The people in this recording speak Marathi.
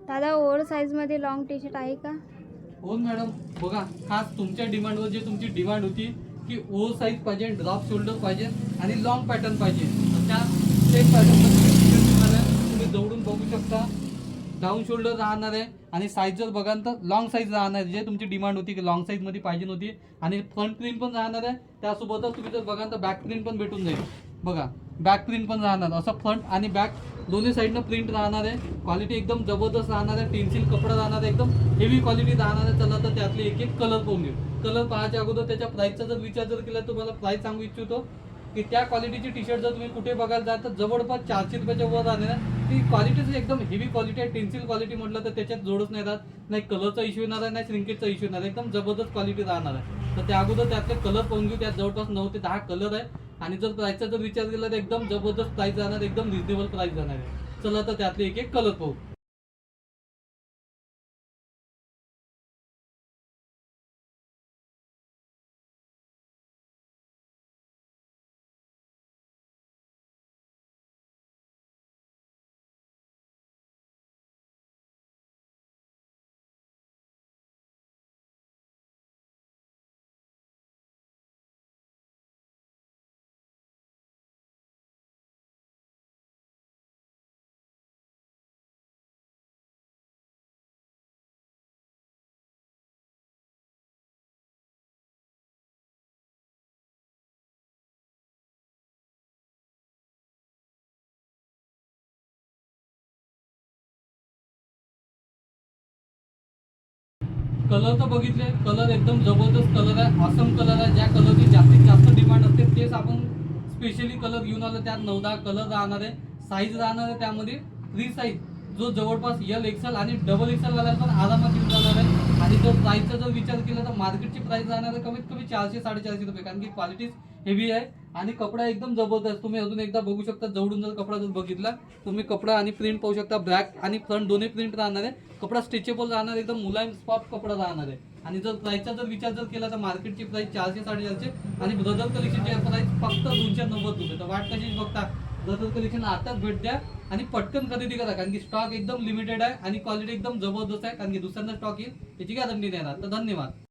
दादा ओव्हर साईजमध्ये लॉंग टी शर्ट आहे का? हो मॅडम, बघा खास तुमच्या डिमांडवर जे तुमची डिमांड होती की ओव्हर साईज पाहिजे, ड्रॉप शोल्डर पाहिजे आणि लॉंग पॅटर्न पाहिजे, तर त्या सेम पॅटर्नमध्ये तुम्ही जवळून बघू शकता. डाऊन शोल्डर राहणार आहे आणि साईज जर बघाल तर लॉंग साईज राहणार आहे, जे तुमची डिमांड होती की लॉंग साईजमध्ये पाहिजे होती. आणि फ्रंट प्रिंट पण राहणार आहे, त्यासोबतच तुम्ही जर बघाल तर बॅक प्रिंट पण भेटून जाईल. बघा बॅक प्रिंट पण राहणार, असं फ्रंट आणि बॅक दोन्ही साईडनं प्रिंट राहणार आहे. क्वालिटी एकदम जबरदस्त राहणार आहे, टेन्सिल कपडा राहणार आहे, एकदम हेवी क्वालिटी राहणार आहे. चला तर त्यातले एक एक कलर पाहून घेऊ. कलर पाहायच्या अगोदर त्याच्या प्राईसचा जर विचार जर केला, तुम्हाला प्राईस सांगू इच्छितो की त्या क्वालिटीची टी शर्ट जर तुम्ही कुठे बघायला जाल तर जवळपास 400 रुपयाच्या वर राहणार. ती क्वालिटीच एकदम हेवी क्वालिटी आहे. टेन्सिल क्वालिटी म्हटलं तर त्याच्यात जोडच नाही राहत, नाही कलरचा इश्यू येणार आहे, नाही श्रिंकेजचा इश्यू येणार आहे. एकदम जबरदस्त क्वालिटी राहणार आहे. तर त्या अगोदर त्यातले कलर पाहून घेऊ. त्यात जवळपास 9 ते 10 कलर आहे. आणि जर प्राईसचा जर विचार केला तर एकदम जबरदस्त प्राईस राहणार, एकदम रिजनेबल प्राईस राहणार आहे. चला तर त्यातले एक एक कलर पाहू. कलर तर बघितले, कलर एकदम जबरदस्त कलर आहे, ऑसम कलर आहे. ज्या कलरची जास्तीत जास्त डिमांड असते तेच आपण स्पेशली कलर घेऊन आलो. त्यात 9-10 कलर राहणार आहे. साईज राहणार आहे त्यामध्ये फ्री साईज, जो जवळपास एल एक्सेल आणि डबल एक्सेल वाल्याला पण आरामात येऊन जाणार आहे. आणि जर प्राईसचा जर विचार केला तर मार्केटची प्राईस राहणार आहे कमीत कमी 400-450 रुपये, कारण की क्वालिटीज हेवी आहे आणि कपडा एकदम जबरदस्त. तुम्ही अजून एकदा बघू शकता, जवळून जर कपडा जर बघितला तुम्ही कपडा आणि प्रिंट पाहू शकता. बॅक आणि फ्रंट दोन्ही प्रिंट राहणार आहे. कपडा स्ट्रेचेबल राहणार, एकदम मुलायम सॉफ्ट कपडा राहणार आहे. आणि जर प्राईसचा जर विचार जर केला तर मार्केटची प्राईस 400-450 आणि ब्रदर कलेक्शनची प्राईस फक्त 290 रुपये. तर वाट कशी बघता, ब्रदर कलेक्शन आताच भेट द्या आणि पटकन खरेदी करा, कारण की स्टॉक एकदम लिमिटेड आहे आणि क्वालिटी एकदम जबरदस्त आहे. कारण की दुसऱ्यांदा स्टॉक येईल याची गॅरंटी देणार. तर धन्यवाद.